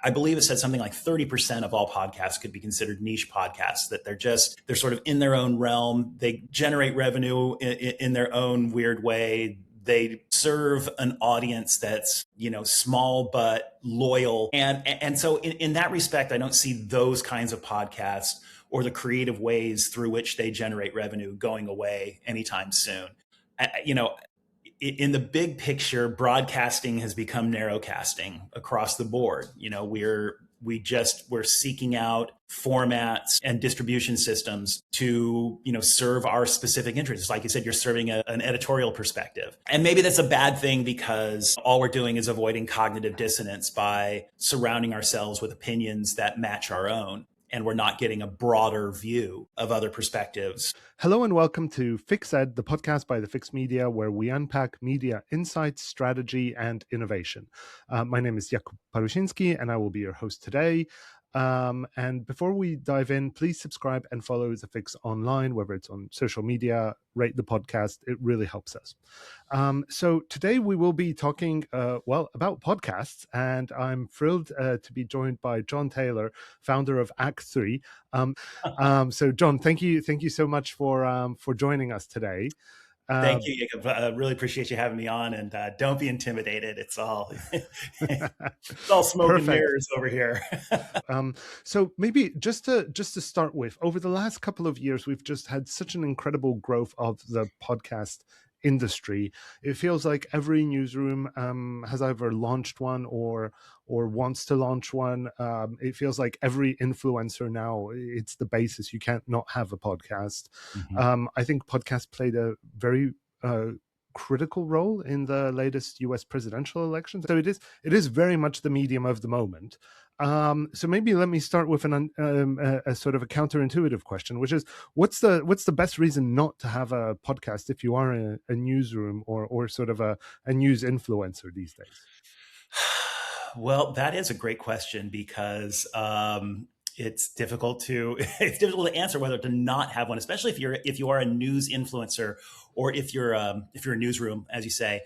I believe it said something like 30% of all podcasts could be considered niche podcasts, that they're sort of in their own realm. They generate revenue in their own weird way. They serve an audience that's, small but loyal. And so in that respect, I don't see those kinds of podcasts or the creative ways through which they generate revenue going away anytime soon. In the big picture, broadcasting has become narrowcasting across the board. We're seeking out formats and distribution systems to, serve our specific interests. Like you said, you're serving an editorial perspective. And maybe that's a bad thing, because all we're doing is avoiding cognitive dissonance by surrounding ourselves with opinions that match our own, and we're not getting a broader view of other perspectives. Hello and welcome to Fix Ed, the podcast by the Fix Media, where we unpack media insights, strategy, and innovation. My name is Jakub Parusinski, and I will be your host today. And before we dive in, please subscribe and follow The Fix online, whether it's on social media, rate the podcast. It really helps us. So today we will be talking, about podcasts, and I'm thrilled to be joined by John Taylor, founder of Act3. So John, thank you so much for joining us today. Thank you, Jacob. I really appreciate you having me on, and don't be intimidated. It's all smoke and mirrors over here. So maybe just to start with, over the last couple of years, we've just had such an incredible growth of the podcast industry. It feels like every newsroom has either launched one or wants to launch one. It feels like every influencer now, it's the basis. You can't not have a podcast. Mm-hmm. I think podcasts played a very critical role in the latest US presidential election. So it is very much the medium of the moment. So maybe let me start with a sort of a counterintuitive question, which is, what's the best reason not to have a podcast if you are a newsroom or sort of a news influencer these days? Well, that is a great question, because it's difficult to answer whether to not have one, especially if you are a news influencer, or if you're a newsroom, as you say,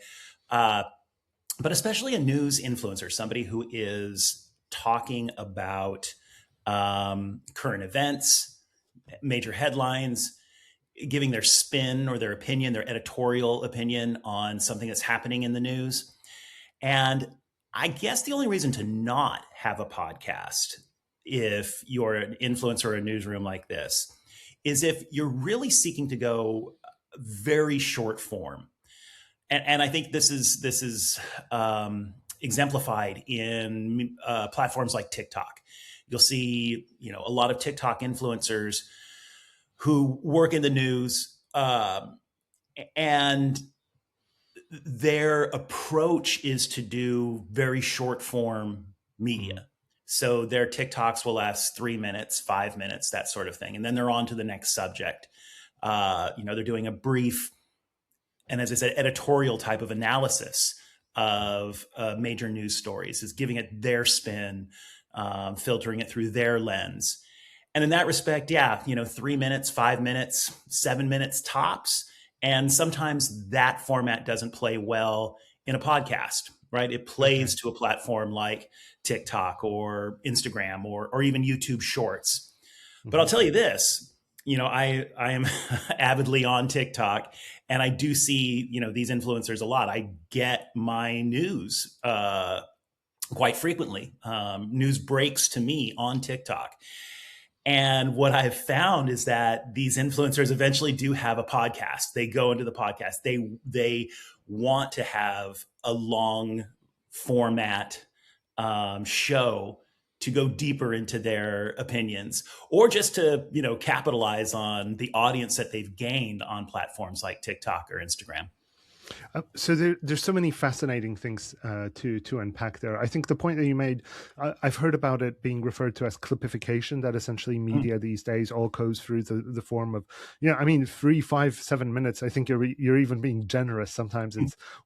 but especially a news influencer, somebody who is talking about current events, major headlines, giving their spin or their opinion, their editorial opinion on something that's happening in the news. And I guess the only reason to not have a podcast, if you're an influencer or a newsroom like this, is if you're really seeking to go very short form. And I think this is exemplified in platforms like TikTok. You'll see, a lot of TikTok influencers who work in the news, and their approach is to do very short form media. Mm-hmm. So their TikToks will last 3 minutes, 5 minutes, that sort of thing. And then they're on to the next subject. They're doing a brief, and as I said, editorial type of analysis of major news stories, is giving it their spin, filtering it through their lens. And in that respect, 3 minutes, 5 minutes, 7 minutes tops. And sometimes that format doesn't play well in a podcast, right? It plays to a platform like TikTok or Instagram or even YouTube Shorts. Mm-hmm. But I'll tell you this, I am avidly on TikTok, and I do see, these influencers a lot. I get my news quite frequently. News breaks to me on TikTok. And what I've found is that these influencers eventually do have a podcast. They go into the podcast. They want to have a long format show to go deeper into their opinions, or just to, capitalize on the audience that they've gained on platforms like TikTok or Instagram. So there's so many fascinating things to unpack there. I think the point that you made, I've heard about it being referred to as clipification, that essentially media these days all goes through the form of, 3, 5, 7 minutes. I think you're even being generous. Sometimes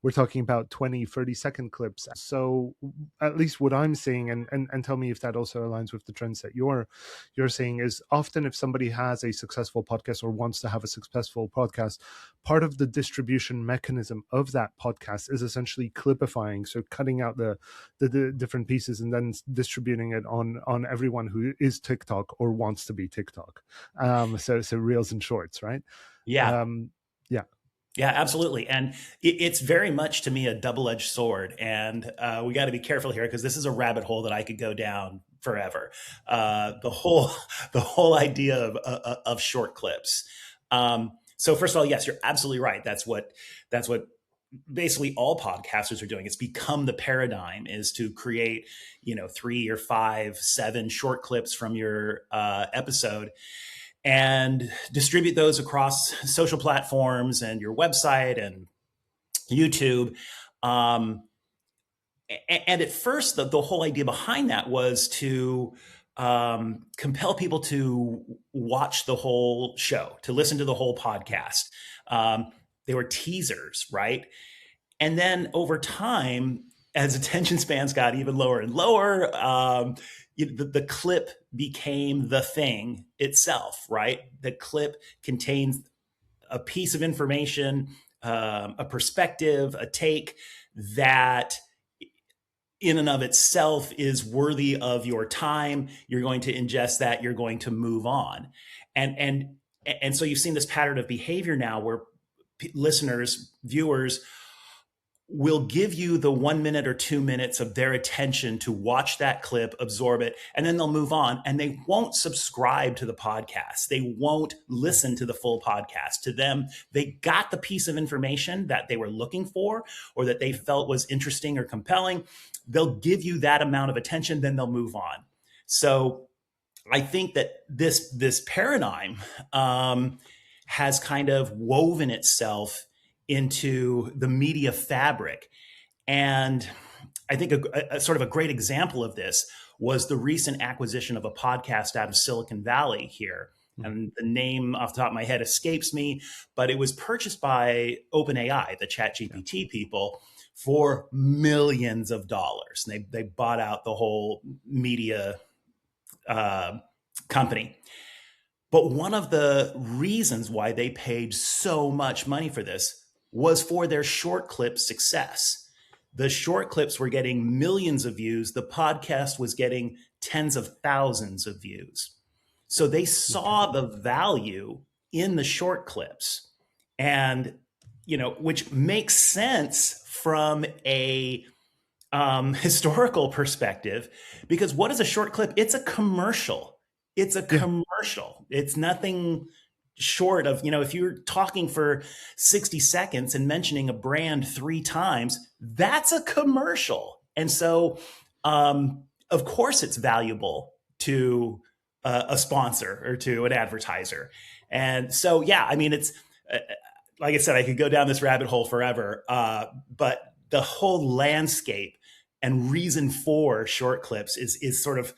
we're talking about 20, 30-second clips. So at least what I'm seeing, and tell me if that also aligns with the trends that you're seeing, is often if somebody has a successful podcast or wants to have a successful podcast, part of the distribution mechanism mechanism of that podcast is essentially clipifying, so cutting out the different pieces and then distributing it on everyone who is TikTok or wants to be TikTok. So reels and shorts, right? Yeah. Yeah. Yeah, absolutely. And it's very much to me a double-edged sword. And we got to be careful here because this is a rabbit hole that I could go down forever. The whole the whole idea of short clips. So first of all, yes, you're absolutely right. That's what basically all podcasters are doing. It's become the paradigm is to create, 3 or 5, 7 short clips from your episode and distribute those across social platforms and your website and YouTube. Um, and at first, the whole idea behind that was to compel people to watch the whole show, to listen to the whole podcast. They were teasers, right? And then over time, as attention spans got even lower and lower, the clip became the thing itself, right? The clip contains a piece of information, a perspective, a take that in and of itself is worthy of your time. You're going to ingest that. You're going to move on. And so you've seen this pattern of behavior now where listeners, viewers will give you the 1 minute or 2 minutes of their attention to watch that clip, absorb it, and then they'll move on and they won't subscribe to the podcast. They won't listen to the full podcast. To them, they got the piece of information that they were looking for or that they felt was interesting or compelling. They'll give you that amount of attention, then they'll move on. So I think that this paradigm has kind of woven itself into the media fabric. And I think a sort of a great example of this was the recent acquisition of a podcast out of Silicon Valley here. And the name off the top of my head escapes me, but it was purchased by OpenAI, the ChatGPT people, for millions of dollars. And they bought out the whole media company. But one of the reasons why they paid so much money for this was for their short clip success. The short clips were getting millions of views. The podcast was getting tens of thousands of views. So they saw the value in the short clips and, which makes sense from a historical perspective, because what is a short clip? It's a commercial. It's a commercial. It's nothing short of, if you're talking for 60 seconds and mentioning a brand 3 times, that's a commercial. And so, of course, it's valuable to a sponsor or to an advertiser. And so, yeah, I mean, it's like I said, I could go down this rabbit hole forever, but the whole landscape and reason for short clips is sort of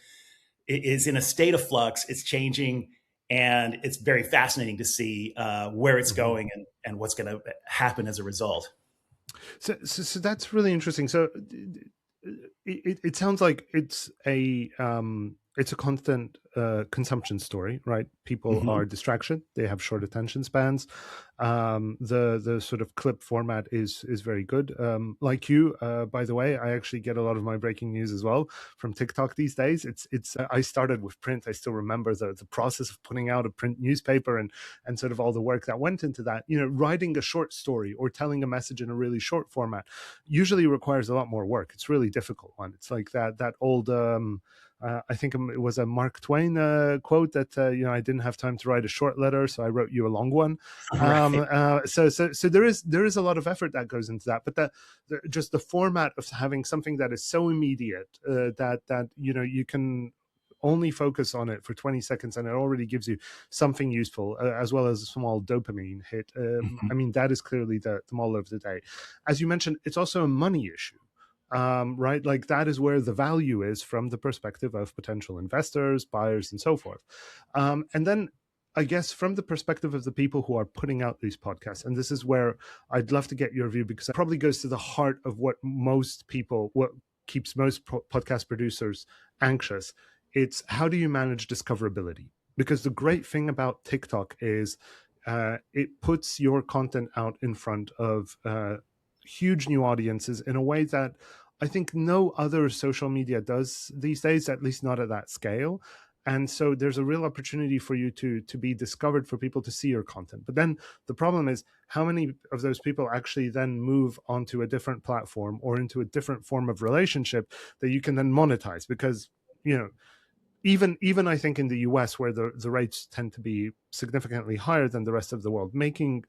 is in a state of flux. It's changing, and it's very fascinating to see where it's going and what's going to happen as a result. So that's really interesting. So it sounds like it's a constant consumption story, right? People are distraction. They have short attention spans. The sort of clip format is very good. Like you, by the way, I actually get a lot of my breaking news as well from TikTok these days. It's I started with print. I still remember the process of putting out a print newspaper and sort of all the work that went into that. Writing a short story or telling a message in a really short format usually requires a lot more work. It's a really difficult one. It's like that old I think it was a Mark Twain quote that I didn't have time to write a short letter, so I wrote you a long one. Right. So there is a lot of effort that goes into that, but just the format of having something that is so immediate that you can only focus on it for 20 seconds and it already gives you something useful, as well as a small dopamine hit. I mean, that is clearly the model of the day. As you mentioned, it's also a money issue. Right? Like that is where the value is from the perspective of potential investors, buyers, and so forth. And then I guess from the perspective of the people who are putting out these podcasts, and this is where I'd love to get your view, because it probably goes to the heart of what keeps most podcast producers anxious. It's how do you manage discoverability? Because the great thing about TikTok is it puts your content out in front of huge new audiences in a way that I think no other social media does these days, at least not at that scale. And so there's a real opportunity for you to be discovered, for people to see your content. But then the problem is, how many of those people actually then move onto a different platform or into a different form of relationship that you can then monetize? Because, you know, even I think in the US, where the rates tend to be significantly higher than the rest of the world, making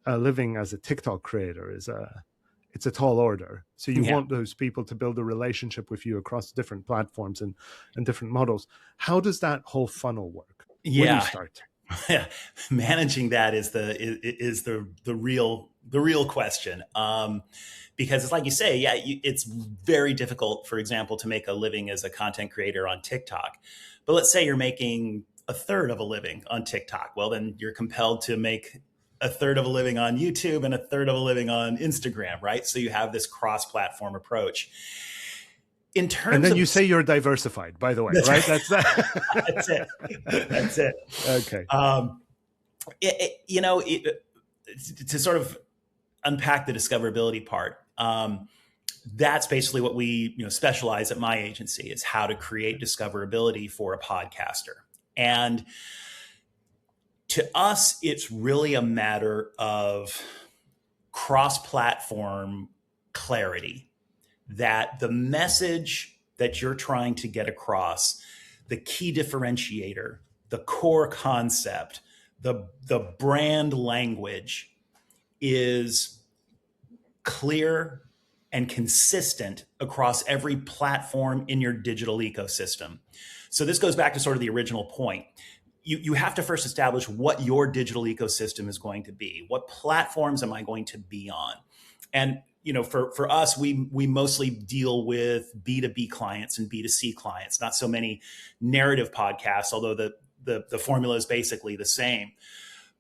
a living as a TikTok creator is it's a tall order. So you Yeah. want those people to build a relationship with you across different platforms and different models. How does that whole funnel work? Where do you Yeah. start? Managing that is the real question. Because it's like you say, yeah, it's very difficult, for example, to make a living as a content creator on TikTok. But let's say you're making a third of a living on TikTok. Well, then you're compelled to make a third of a living on YouTube and a third of a living on Instagram, right? So you have this cross-platform approach. In And terms then of you say you're diversified, by the way, that's right? right. That's that. That's it. That's it. Okay. Um, to sort of unpack the discoverability part, that's basically what we specialize at my agency, is how to create discoverability for a podcaster. And to us, it's really a matter of cross-platform clarity, that the message that you're trying to get across, the key differentiator, the core concept, the brand language is clear and consistent across every platform in your digital ecosystem. So this goes back to sort of the original point. You have to first establish what your digital ecosystem is going to be. What platforms am I going to be on? And for us, we mostly deal with B2B clients and B2C clients, not so many narrative podcasts, although the formula is basically the same.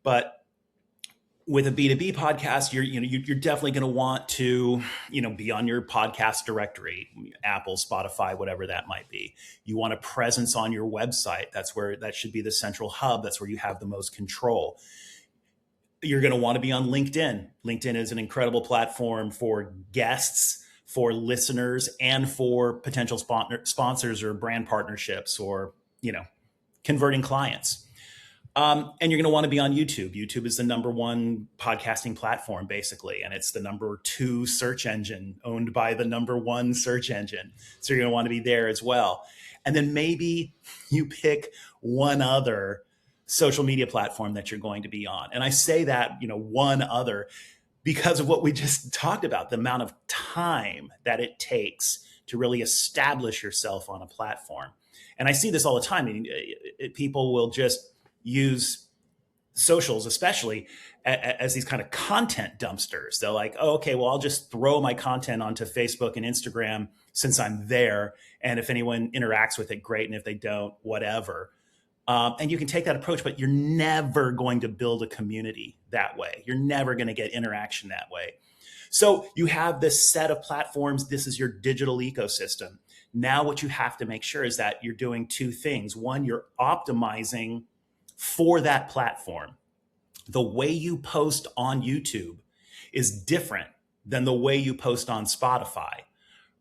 But with a B2B podcast, you're definitely going to want to, be on your podcast directory, Apple, Spotify, whatever that might be. You want a presence on your website. That should be the central hub. That's where you have the most control. You're going to want to be on LinkedIn. LinkedIn is an incredible platform for guests, for listeners, and for potential sponsors or brand partnerships, or, converting clients. And you're going to want to be on YouTube. YouTube is the number one podcasting platform, basically, and it's the number 2 search engine, owned by the number 1 search engine. So you're going to want to be there as well. And then maybe you pick one other social media platform that you're going to be on. And I say that, one other, because of what we just talked about, the amount of time that it takes to really establish yourself on a platform. And I see this all the time. I mean, people will just use socials, especially, as these kind of content dumpsters. They're like, oh, okay, well, I'll just throw my content onto Facebook and Instagram since I'm there. And if anyone interacts with it, great. And if they don't, whatever. And you can take that approach, but you're never going to build a community that way. You're never going to get interaction that way. So you have this set of platforms. This is your digital ecosystem. Now, what you have to make sure is that you're doing 2 things. One, you're optimizing for that platform. The way you post on YouTube is different than the way you post on Spotify,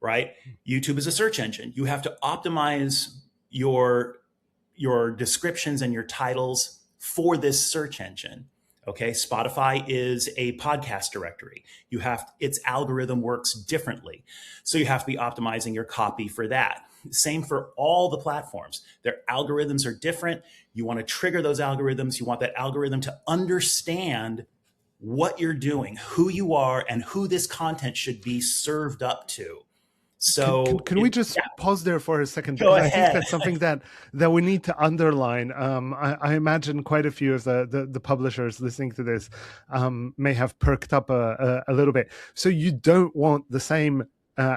right? YouTube is a search engine. You have to optimize your descriptions and your titles for this search engine. Okay, Spotify is a podcast directory. Its algorithm works differently. So you have to be optimizing your copy for that. Same for all the platforms. Their algorithms are different. You want to trigger those algorithms. You want that algorithm to understand what you're doing, who you are, and who this content should be served up to. So can we just pause there for a second? Go Because I ahead. think that's something that we need to underline. I imagine quite a few of the publishers listening to this may have perked up a little bit. So you don't want the same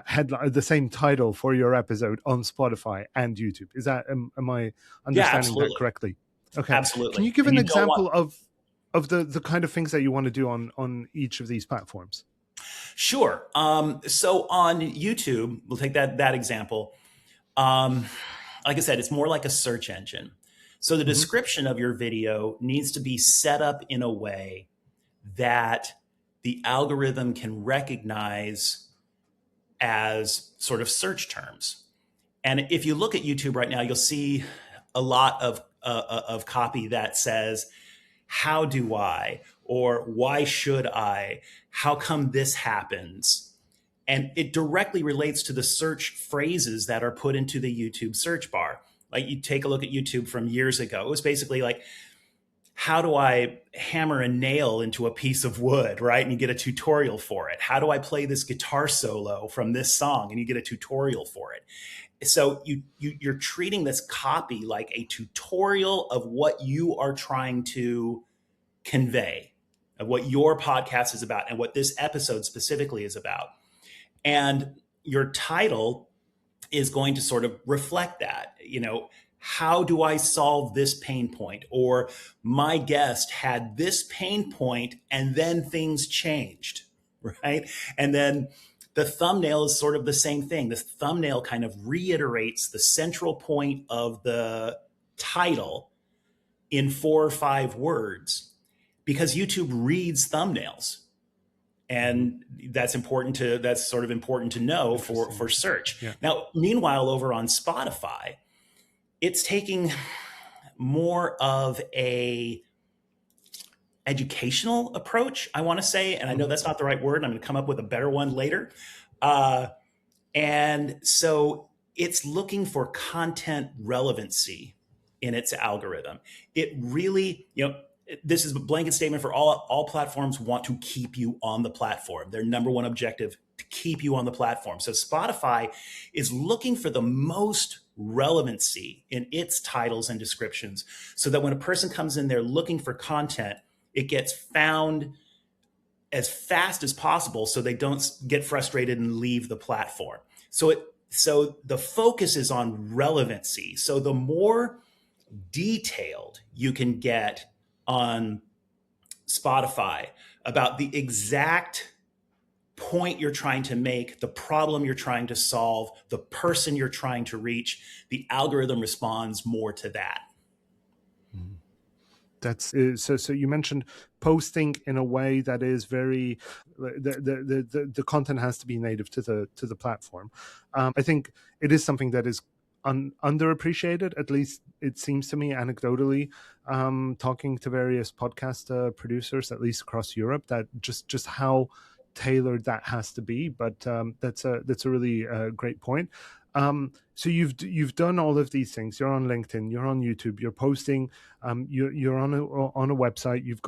headline, the same title for your episode on Spotify and YouTube. Is that am I understanding that correctly? Okay. Absolutely. Can you give And an example of the kind of things that you want to do on each of these platforms? Sure. So on YouTube, we'll take that example. Like I said, it's more like a search engine. So the Hmm. description of your video needs to be set up in a way that the algorithm can recognize as sort of search terms. And if you look at YouTube right now, you'll see a lot of copy that says, "How do I?" or "Why should I?" "How come this happens?" And it directly relates to the search phrases that are put into the YouTube search bar. Like, you take a look at YouTube from years ago, it was basically like, "How do I hammer a nail into a piece of wood?" Right? And you get a tutorial for it. "How do I play this guitar solo from this song?" And you get a tutorial for it. So you're treating this copy like a tutorial of what you are trying to convey, of what your podcast is about and what this episode specifically is about. And your title is going to sort of reflect that. How do I solve this pain point? Or my guest had this pain point and then things changed, right? And then the thumbnail is sort of the same thing. The thumbnail kind of reiterates the central point of the title in 4 or 5 words, because YouTube reads thumbnails. Hmm. And that's sort of important to know Interesting. for search. Yeah. Now, meanwhile, over on Spotify, it's taking more of a educational approach, I want to say, and I know Hmm. that's not the right word. I'm going to come up with a better one later. Uh, and so it's looking for content relevancy in its algorithm. It really, this is a blanket statement for all platforms want to keep you on the platform. Their number one objective, to keep you on the platform. So Spotify is looking for the most relevancy in its titles and descriptions, so that when a person comes in there looking for content, it gets found as fast as possible, so they don't get frustrated and leave the platform. So the focus is on relevancy. So the more detailed you can get on Spotify about the exact point you're trying to make, the problem you're trying to solve, the person you're trying to reach, the algorithm responds more to that. That's so you mentioned posting in a way that is very the content has to be native to the platform. I think it is something that is underappreciated, at least it seems to me anecdotally, talking to various podcast producers, at least across Europe, that just how tailored that has to be. But that's a really great point. So you've done all of these things. You're on LinkedIn, you're on YouTube, you're posting, you're on a website. You've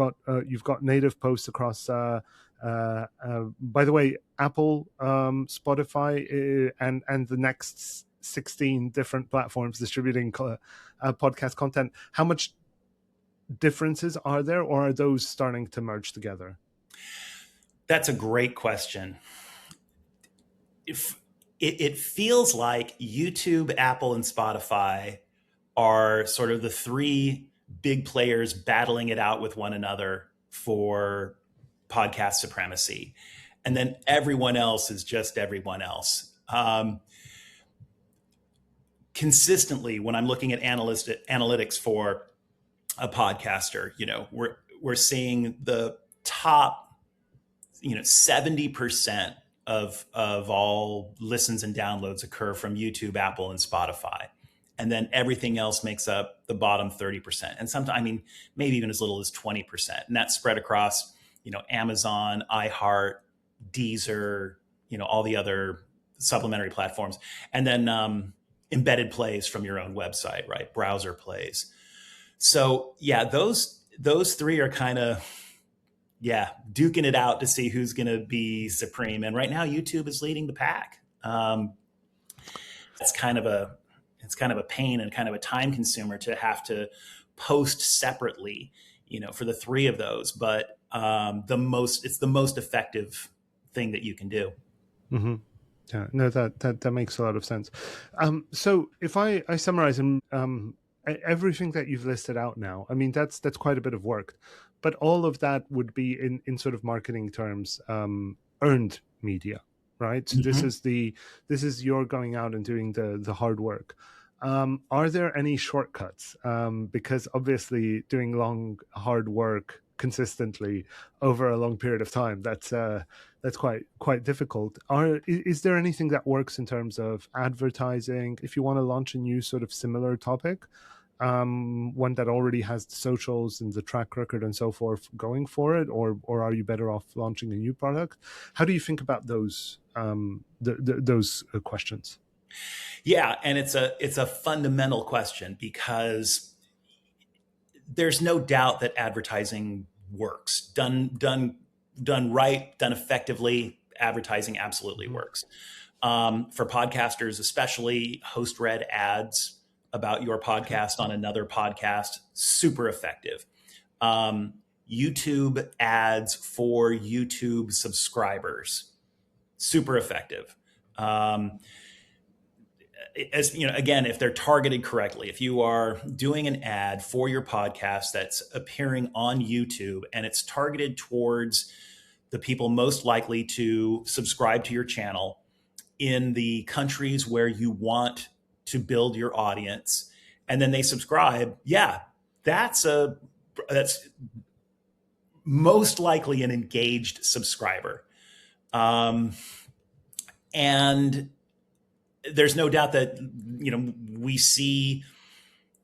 got native posts across. By the way, Apple, Spotify, and the next 16 different platforms distributing podcast content. How much differences are there, or are those starting to merge together? That's a great question. If it feels like YouTube, Apple, and Spotify are sort of the three big players battling it out with one another for podcast supremacy. And then everyone else is just everyone else. Consistently, when I'm looking at analytics for a podcaster, we're seeing the top 70% of all listens and downloads occur from YouTube, Apple, and Spotify. And then everything else makes up the bottom 30%. And sometimes, maybe even as little as 20%. And that's spread across, Amazon, iHeart, Deezer, all the other supplementary platforms. And then embedded plays from your own website, right? Browser plays. So yeah, those three are kind of, duking it out to see who's going to be supreme. And right now, YouTube is leading the pack. It's kind of a pain and kind of a time consumer to have to post separately, for the three of those. But it's the most effective thing that you can do. Mm-hmm. Yeah, no, that makes a lot of sense. So if I summarize everything that you've listed out now, that's quite a bit of work, but all of that would be in sort of marketing terms, earned media, right? So Mm-hmm. this is your going out and doing the hard work. Are there any shortcuts? Because obviously, doing long, hard work consistently over a long period of time, that's quite difficult. Is there anything that works in terms of advertising? If you want to launch a new sort of similar topic, one that already has the socials and the track record and so forth going for it, or are you better off launching a new product? How do you think about those questions? Yeah, and it's a fundamental question, because there's no doubt that advertising works. Done right, done effectively, advertising absolutely Mm-hmm. works. For podcasters, especially, host read ads about your Okay. podcast on another podcast, super effective. Um, YouTube ads for YouTube subscribers, super effective. Um, as you know, again, if they're targeted correctly, if you are doing an ad for your podcast that's appearing on YouTube and it's targeted towards the people most likely to subscribe to your channel in the countries where you want to build your audience, and then they subscribe, yeah, that's that's most likely an engaged subscriber. Um, and there's no doubt that, we see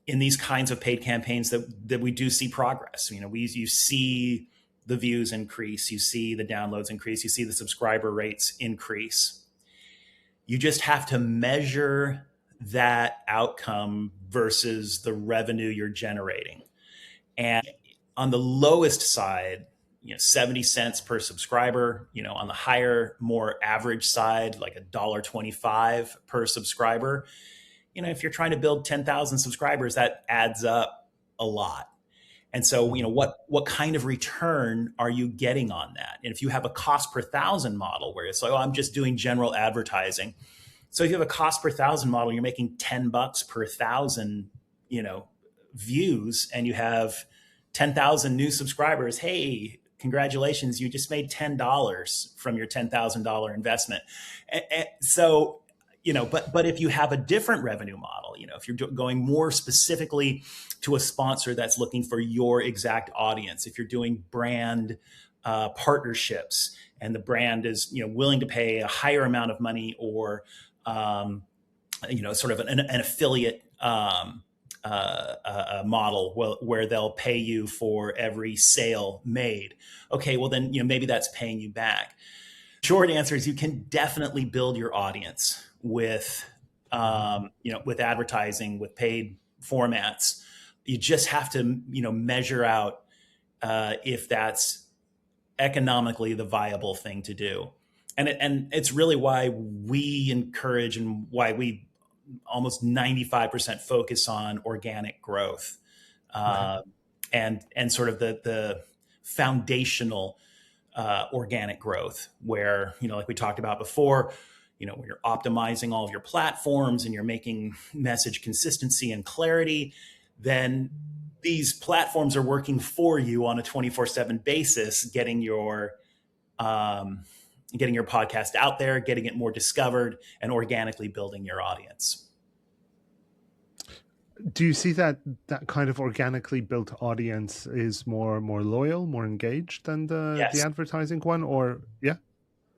in these kinds of paid campaigns that we do see progress. You see the views increase, you see the downloads increase, you see the subscriber rates increase. You just have to measure that outcome versus the revenue you're generating. And on the lowest side, 70 cents per subscriber, on the higher, more average side, like $1.25 per subscriber. If you're trying to build 10,000 subscribers, that adds up a lot. And so, Mm-hmm. what kind of return are you getting on that? And if you have a cost per thousand model where it's like, oh, I'm just doing general advertising. So if you have a cost per thousand model, you're making $10 per thousand, views, and you have 10,000 new subscribers. Hey, congratulations, you just made $10 from your $10,000 investment. So, but if you have a different revenue model, if you're going more specifically to a sponsor that's looking for your exact audience, if you're doing brand partnerships, and the brand is willing to pay a higher amount of money, or sort of an affiliate model where they'll pay you for every sale made. Okay, well then maybe that's paying you back. Short answer is you can definitely build your audience with with advertising, with paid formats. You just have to measure out if that's economically the viable thing to do. And it's really why we encourage, and why we almost 95% focus on organic growth, Okay. uh, and sort of the foundational organic growth, where like we talked about before, when you're optimizing all of your platforms and you're making message consistency and clarity, then these platforms are working for you on a 24/7 basis, getting your podcast out there, getting it more discovered, and organically building your audience. Do you see that kind of organically built audience is more loyal, more engaged than the Yes, advertising one? Or yeah?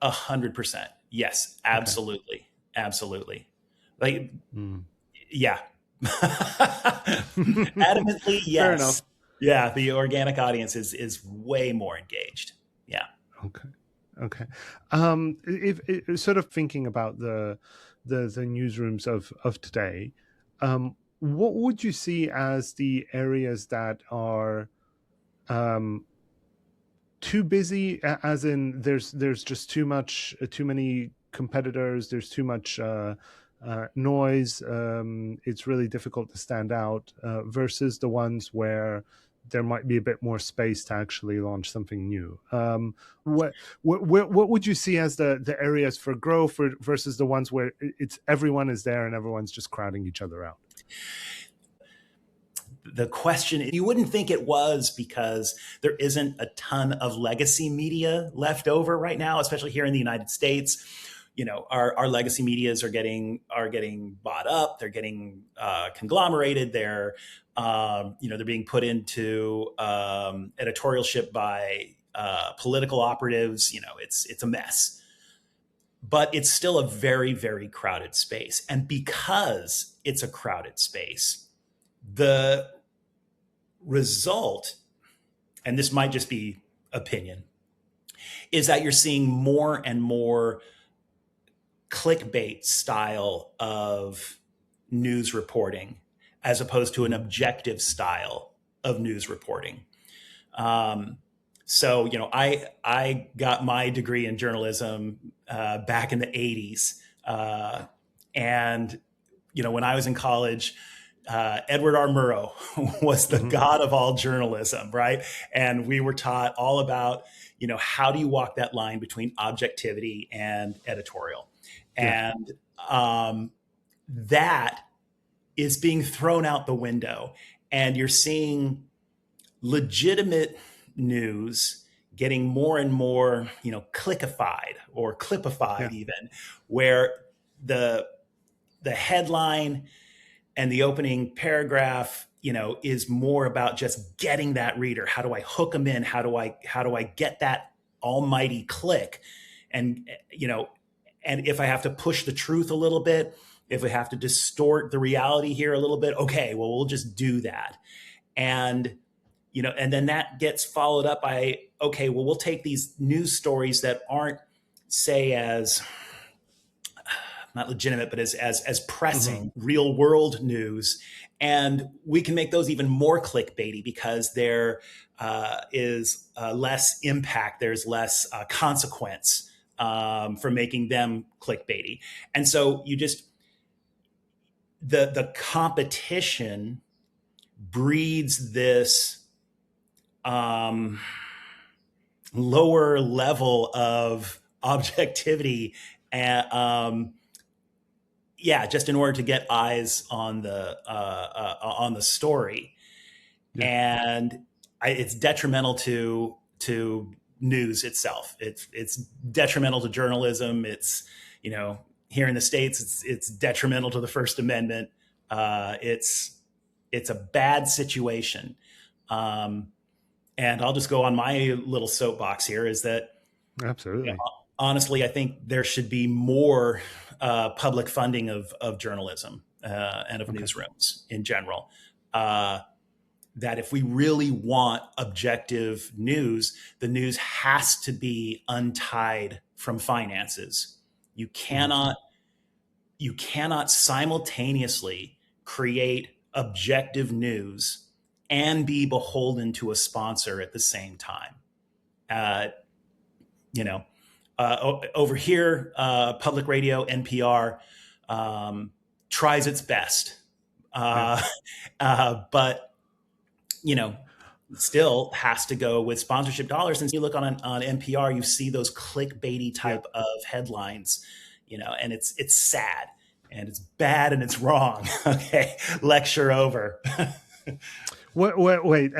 100%. Yes, Okay. absolutely, absolutely. Like, Mm. yeah, adamantly Fair yes. enough. Yeah, the organic audience is way more engaged. Yeah. Okay. Okay. If sort of thinking about the newsrooms of today, what would you see as the areas that are um, too busy? As in, there's just too many competitors. There's too much noise. It's really difficult to stand out versus the ones where there might be a bit more space to actually launch something new. What would you see as the areas for growth versus the ones where it's everyone is there and everyone's just crowding each other out? The question, you wouldn't think it was, because there isn't a ton of legacy media left over right now, especially here in the United States. our legacy medias are getting bought up. They're getting conglomerated. They're being put into editorialship by political operatives. It's a mess, but it's still a very, very crowded space. And because it's a crowded space, the result, and this might just be opinion, is that you're seeing more and more clickbait style of news reporting as opposed to an objective style of news reporting. I got my degree in journalism back in the 80s. And when I was in college, Edward R. Murrow was the god of all journalism, right? And we were taught all about, how do you walk that line between objectivity and editorial? Yeah. And that is being thrown out the window. And you're seeing legitimate news getting more and more, clickified or clipified, even, where the headline and the opening paragraph, is more about just getting that reader. How do I hook them in? How do I get that almighty click? And, and if I have to push the truth a little bit, if we have to distort the reality here a little bit, okay, well, we'll just do that. And, and then that gets followed up by, okay, well, we'll take these news stories that aren't, say, as not legitimate, but as pressing real world news. And we can make those even more clickbaity because there is less impact. There's less consequence for making them clickbaity. And so the competition breeds this lower level of objectivity and just in order to get eyes on the story. And it's detrimental to news itself. It's detrimental to journalism. It's, here in the States, it's detrimental to the First Amendment. It's a bad situation. And I'll just go on my little soapbox here is that absolutely, honestly, I think there should be more public funding of journalism and of newsrooms in general. That if we really want objective news, the news has to be untied from finances. You cannot simultaneously create objective news and be beholden to a sponsor at the same time. Over here, public radio, NPR, tries its best. But, still has to go with sponsorship dollars. And you look on NPR, you see those clickbaity type of headlines, and it's sad and it's bad and it's wrong. Okay. Lecture over. Wait.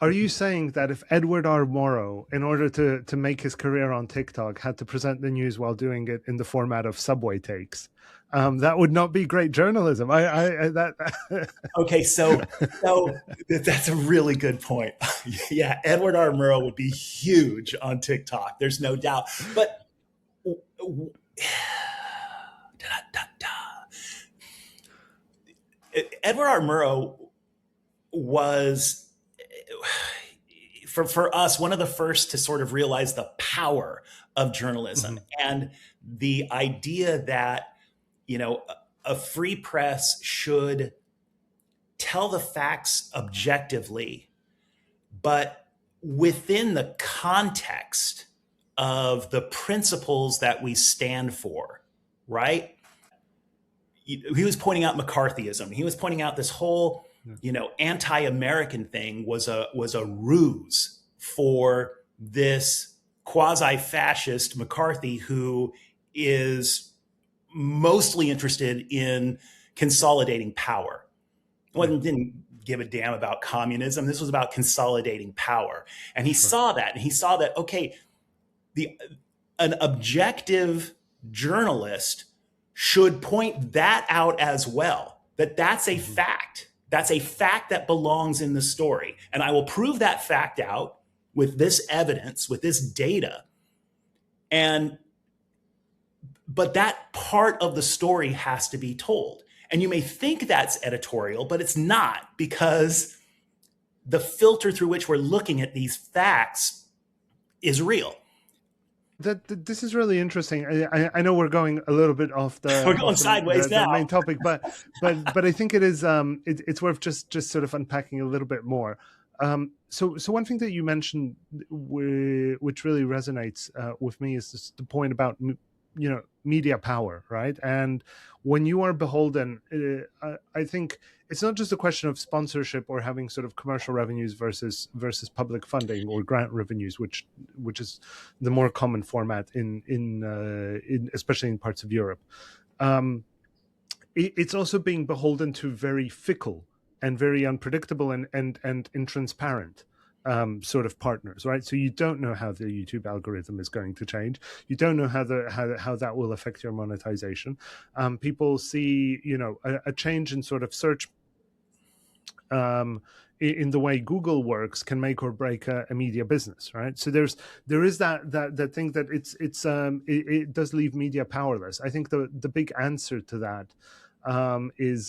Are you saying that if Edward R. Murrow, in order to make his career on TikTok, had to present the news while doing it in the format of Subway takes, that would not be great journalism? Okay, so that's a really good point. Yeah, Edward R. Murrow would be huge on TikTok. There's no doubt. But Edward R. Murrow was, for us, one of the first to sort of realize the power of journalism and the idea that, a free press should tell the facts objectively, but within the context of the principles that we stand for, right? He was pointing out McCarthyism. He was pointing out this whole, anti-American thing was a ruse for this quasi-fascist McCarthy who is mostly interested in consolidating power. Didn't give a damn about communism. This was about consolidating power. And he saw that, okay, an objective journalist should point that out as well, that that's a Mm-hmm. fact. That's a fact that belongs in the story. And I will prove that fact out with this evidence, with this data. And but that part of the story has to be told. And you may think that's editorial, but it's not, because the filter through which we're looking at these facts is real. This is really interesting. I know we're going a little bit off We're going sideways the now. main topic, but I think it is it's worth just sort of unpacking a little bit more. So one thing that you mentioned, which really resonates with me, is the point about media power, right? And when you are beholden, I think it's not just a question of sponsorship or having sort of commercial revenues versus public funding or grant revenues, which is the more common format in especially in parts of Europe. It's also being beholden to very fickle and very unpredictable and intransparent sort of partners, right? So you don't know how the YouTube algorithm is going to change. You don't know how that will affect your monetization. People see, a change in sort of search in the way Google works can make or break a media business, right? So there is that thing that it does leave media powerless. I think the big answer to that is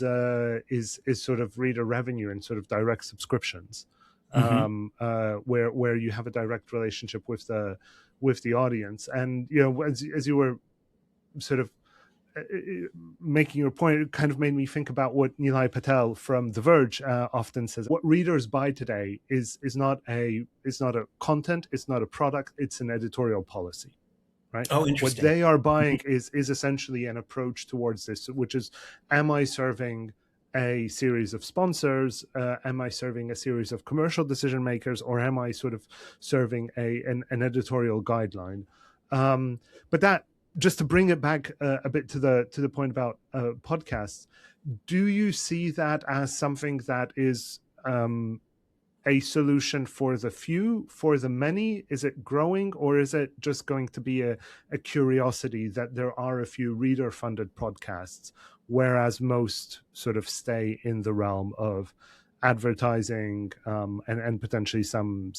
sort of reader revenue and sort of direct subscriptions. Where you have a direct relationship with the audience. And as you were sort of making your point, it kind of made me think about what Nilay Patel from The Verge often says. What readers buy today is not a content, it's not a product, it's an editorial policy. Right? Oh, interesting. What they are buying is essentially an approach towards this, which is, am I serving a series of sponsors? Am I serving a series of commercial decision makers, or am I sort of serving an editorial guideline? But that, just to bring it back a bit to the point about podcasts, do you see that as something that is a solution for the few, for the many? Is it growing, or is it just going to be a curiosity that there are a few reader-funded podcasts, whereas most sort of stay in the realm of advertising and potentially some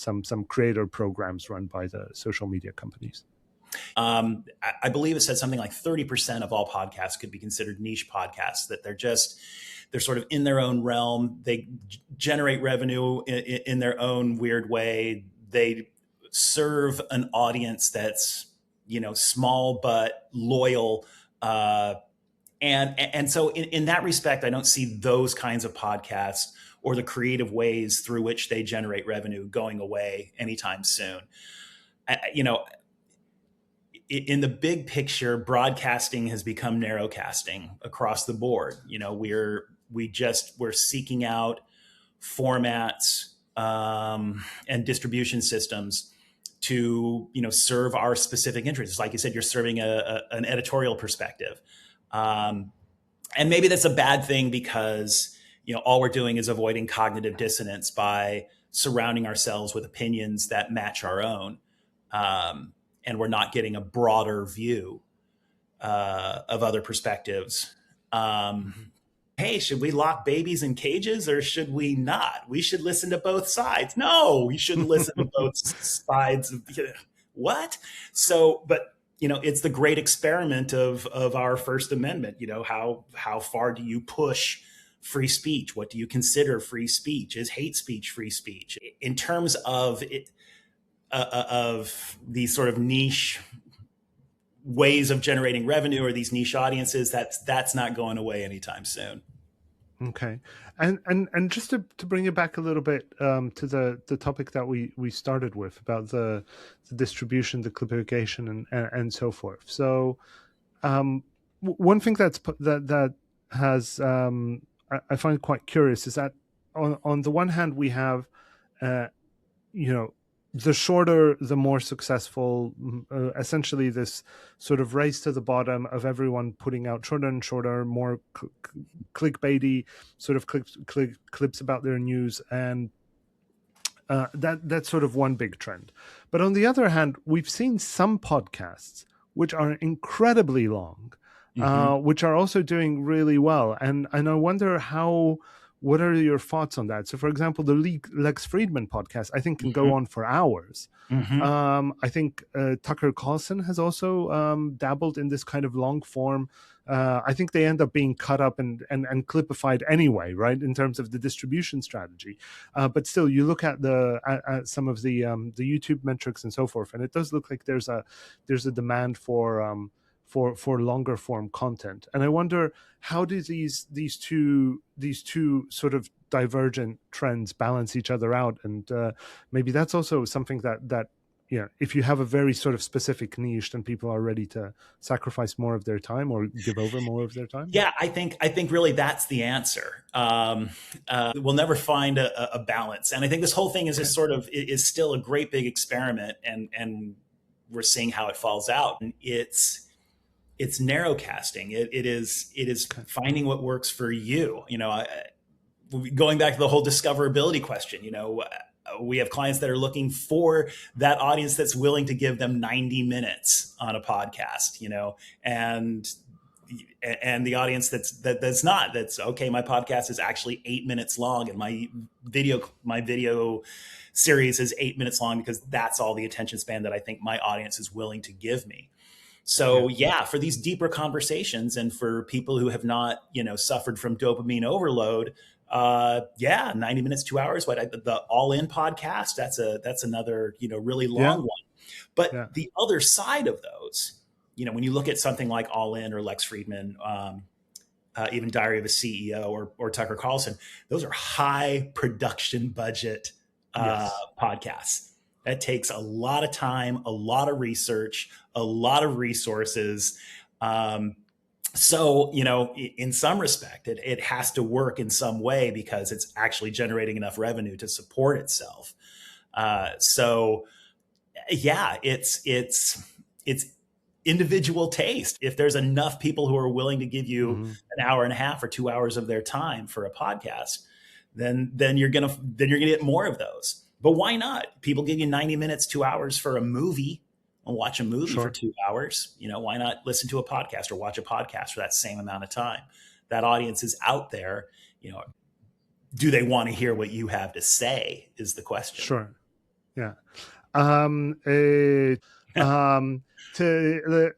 creator programs run by the social media companies? I believe it said something like 30% of all podcasts could be considered niche podcasts, that they're sort of in their own realm. They generate revenue in their own weird way. They serve an audience that's, small but loyal. And so in that respect, I don't see those kinds of podcasts or the creative ways through which they generate revenue going away anytime soon. In the big picture, broadcasting has become narrowcasting across the board. We're seeking out formats and distribution systems to serve our specific interests. Like you said, you're serving an editorial perspective, and maybe that's a bad thing, because all we're doing is avoiding cognitive dissonance by surrounding ourselves with opinions that match our own. And we're not getting a broader view of other perspectives. Hey, should we lock babies in cages or should we not? We should listen to both sides. No, we shouldn't listen to both sides. What? So, but it's the great experiment of our First Amendment. How far do you push free speech? What do you consider free speech? Is hate speech free speech? In terms of it, of these sort of niche ways of generating revenue, or these niche audiences, that's not going away anytime soon. Okay, and just to bring it back a little bit to the topic that we started with about the distribution, the clipification, and so forth. So, one thing that has I find quite curious is that on the one hand we have the shorter, the more successful, essentially this sort of race to the bottom of everyone putting out shorter and shorter, more clickbaity sort of clips about their news. And that's sort of one big trend. But on the other hand, we've seen some podcasts which are incredibly long, Hmm. which are also doing really well. And I wonder what are your thoughts on that? So, for example, the Lex Friedman podcast, I think, can go Hmm. on for hours. Hmm. I think Tucker Carlson has also dabbled in this kind of long form. I think they end up being cut up and clipified anyway, right? In terms of the distribution strategy, but still, you look at at some of the YouTube metrics and so forth, and it does look like there's a demand for longer form content. And I wonder, how do these two sort of divergent trends balance each other out? And maybe that's also something that if you have a very sort of specific niche, then people are ready to sacrifice more of their time or give over more of their time. Yeah, I think really that's the answer. We'll never find a balance, and I think this whole thing is Okay. just sort of is still a great big experiment, and we're seeing how it falls out. And it's narrow casting. It is Okay. finding what works for you. Going back to the whole discoverability question, we have clients that are looking for that audience that's willing to give them 90 minutes on a podcast, and the audience that's not, that's okay, my podcast is actually 8 minutes long, and my video series is 8 minutes long, because that's all the attention span that I think my audience is willing to give me. Yeah. So yeah, for these deeper conversations, and for people who have not, suffered from dopamine overload, yeah, 90 minutes, 2 hours. The All In podcast, that's another, really Yeah. long one. But Yeah. the other side of those, when you look at something like All In or Lex Friedman, even Diary of a CEO, or Tucker Carlson, those are high production budget Yes. podcasts. That takes a lot of time, a lot of research, a lot of resources. So, in some respect, it has to work in some way, because it's actually generating enough revenue to support itself. So, yeah, it's individual taste. If there's enough people who are willing to give you Hmm. an hour and a half or 2 hours of their time for a podcast, then you're gonna get more of those. But why not? People give you 90 minutes, 2 hours for a movie, and watch a movie for Sure. 2 hours. Why not listen to a podcast or watch a podcast for that same amount of time? That audience is out there. Do they want to hear what you have to say, is the question. Sure. Yeah. Um, uh, um, to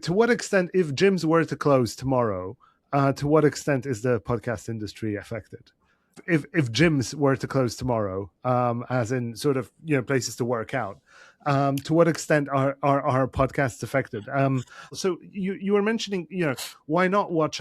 what extent, if gyms were to close tomorrow, to what extent is the podcast industry affected? If gyms were to close tomorrow, as in sort of places to work out, to what extent are podcasts affected? So you were mentioning, why not watch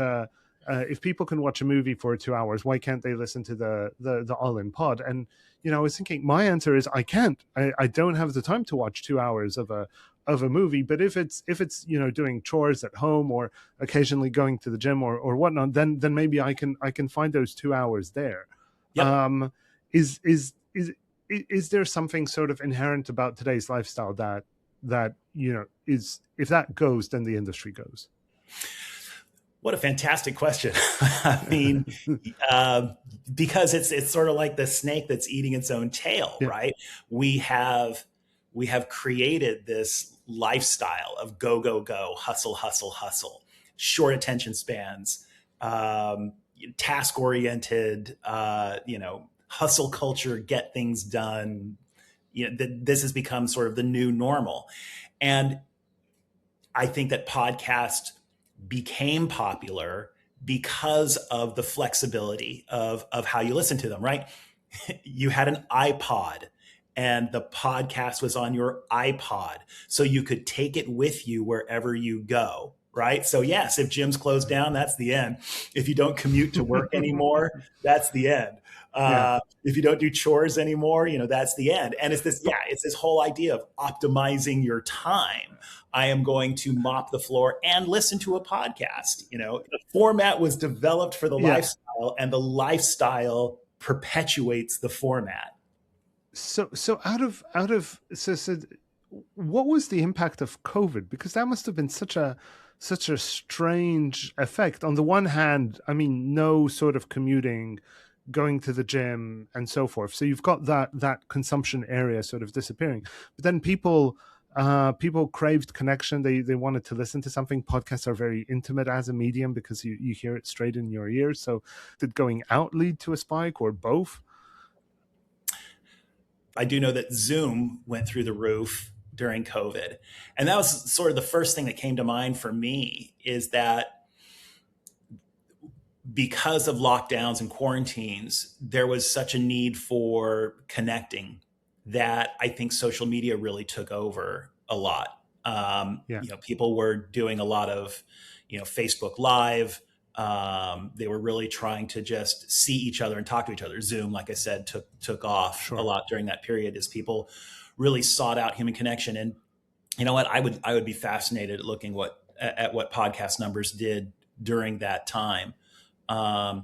if people can watch a movie for 2 hours, why can't they listen to the All In Pod? And I was thinking, my answer is I can't. I don't have the time to watch 2 hours of a movie. But if it's doing chores at home, or occasionally going to the gym, or whatnot, then maybe I can find those 2 hours there. Yep. Is is there something sort of inherent about today's lifestyle that is, if that goes, then the industry goes? What a fantastic question. I mean, uh, because it's sort of like the snake that's eating its own tail, Yeah. right? We have we have created this lifestyle of go go go, hustle hustle hustle, short attention spans, task oriented, hustle culture, get things done. This has become sort of the new normal, and I think that podcasts became popular because of the flexibility of how you listen to them, right? You had an iPod, and the podcast was on your iPod. So you could take it with you wherever you go, right? So, yes, if gyms close down, that's the end. If you don't commute to work anymore, that's the end. Yeah. If you don't do chores anymore, that's the end. And But it's this whole idea of optimizing your time. I am going to mop the floor and listen to a podcast. The format was developed for the yeah. lifestyle, and the lifestyle perpetuates the format. So so what was the impact of COVID? Because that must have been such a strange effect. On the one hand, I mean, no sort of commuting, going to the gym, and so forth. So you've got that consumption area sort of disappearing. But then people, People craved connection. They wanted to listen to something. Podcasts are very intimate as a medium because you hear it straight in your ears. So did going out lead to a spike or both? I do know that Zoom went through the roof during COVID. And that was sort of the first thing that came to mind for me, is that because of lockdowns and quarantines, there was such a need for connecting that I think social media really took over a lot. Yeah, People were doing a lot of, Facebook Live. They were really trying to just see each other and talk to each other. Zoom, like I said, took off a sure. lot during that period as people really sought out human connection. And you know what, I would be fascinated at looking at what podcast numbers did during that time. But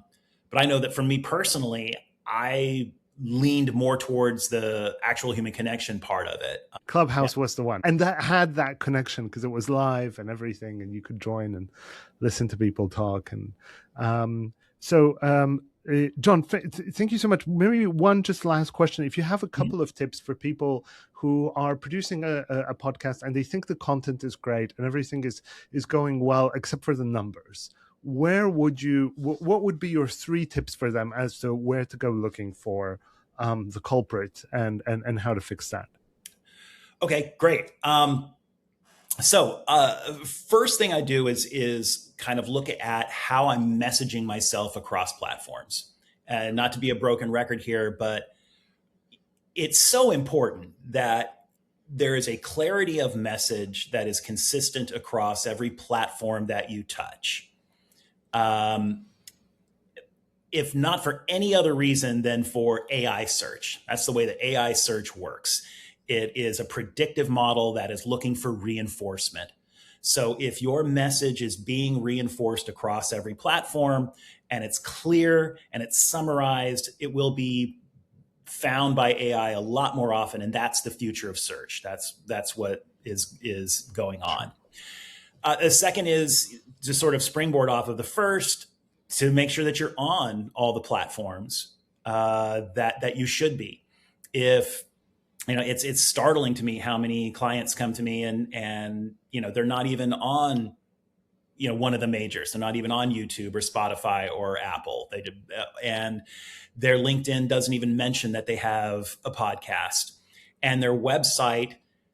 I know that for me personally, I leaned more towards the actual human connection part of it. Yeah. Clubhouse was the one, and that had that connection because it was live and everything, and you could join and listen to people talk. And John, thank you so much. Maybe one just last question: if you have a couple of tips for people who are producing a podcast and they think the content is great and everything is going well except for the numbers, where would you? What would be your 3 tips for them as to where to go looking for the culprit and how to fix that? Okay, great. First thing I do is kind of look at how I'm messaging myself across platforms. And not to be a broken record here, but it's so important that there is a clarity of message that is consistent across every platform that you touch. If not for any other reason than for AI search. That's the way that AI search works. It is a predictive model that is looking for reinforcement. So if your message is being reinforced across every platform and it's clear and it's summarized, it will be found by AI a lot more often. And that's the future of search. That's what is going on. The second is to sort of springboard off of the first, to make sure that you're on all the platforms that you should be. If it's startling to me how many clients come to me and they're not even on one of the majors. They're not even on YouTube or Spotify or Apple. And their LinkedIn doesn't even mention that they have a podcast, and their website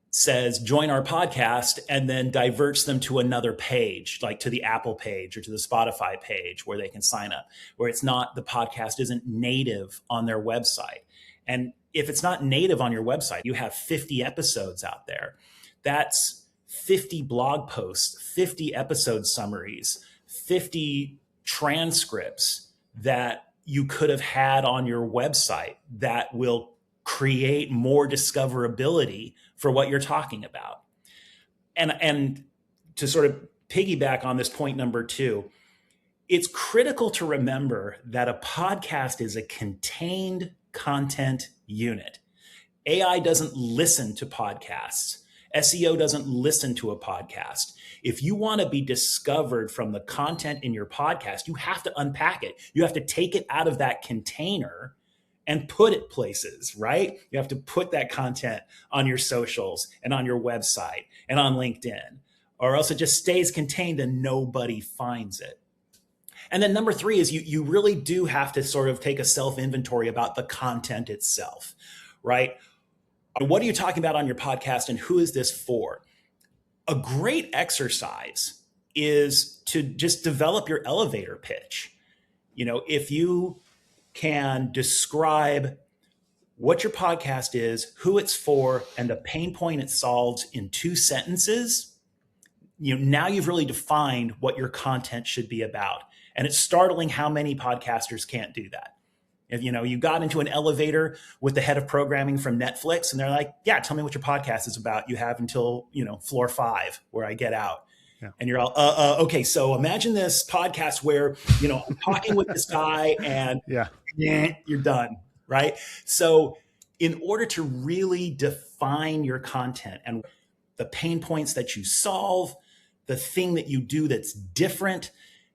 says join our podcast and then diverts them to another page, like to the Apple page or to the Spotify page where they can sign up, where the podcast isn't native on their website. And if it's not native on your website, you have 50 episodes out there. That's 50 blog posts, 50 episode summaries, 50 transcripts that you could have had on your website that will create more discoverability for what you're talking about. And to sort of piggyback on this point number 2, it's critical to remember that a podcast is a contained content unit. AI doesn't listen to podcasts. SEO doesn't listen to a podcast. If you want to be discovered from the content in your podcast, you have to unpack it. You have to take it out of that container and put it places, right? You have to put that content on your socials and on your website and on LinkedIn, or else it just stays contained and nobody finds it. And then number 3 is you really do have to sort of take a self-inventory about the content itself, right? What are you talking about on your podcast and who is this for? A great exercise is to just develop your elevator pitch. If you can describe what your podcast is, who it's for, and the pain point it solves in 2 sentences, now you've really defined what your content should be about. And it's startling how many podcasters can't do that. If you got into an elevator with the head of programming from Netflix and they're like, yeah, tell me what your podcast is about. You have until, floor 5 where I get out. Yeah. And you're all, okay, so imagine this podcast where, I'm talking with this guy and you're done, right? So in order to really define your content and the pain points that you solve, the thing that you do that's different,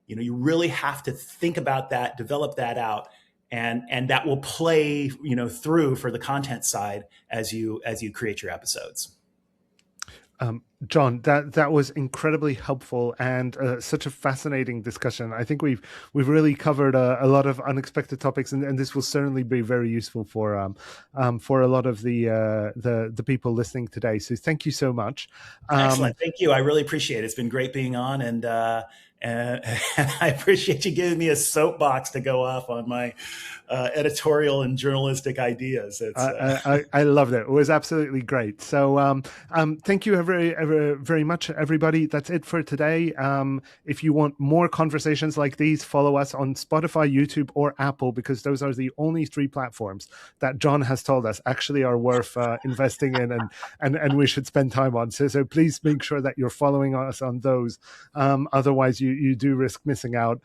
you really have to think about that, develop that out, and that will play, through for the content side as you create your episodes. John, that was incredibly helpful and such a fascinating discussion. I think we've really covered a lot of unexpected topics, and this will certainly be very useful for a lot of the people listening today. So thank you so much. Excellent. Thank you. I really appreciate it. It's been great being on, and I appreciate you giving me a soapbox to go off on my editorial and journalistic ideas. I loved it. It was absolutely great. So thank you very much, everybody. That's it for today. If you want more conversations like these, follow us on Spotify, YouTube, or Apple, because those are the only three platforms that John has told us actually are worth investing in and we should spend time on. So please make sure that you're following us on those. Otherwise, you do risk missing out.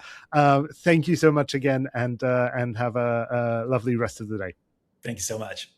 Thank you so much again, and have a lovely rest of the day. Thank you so much.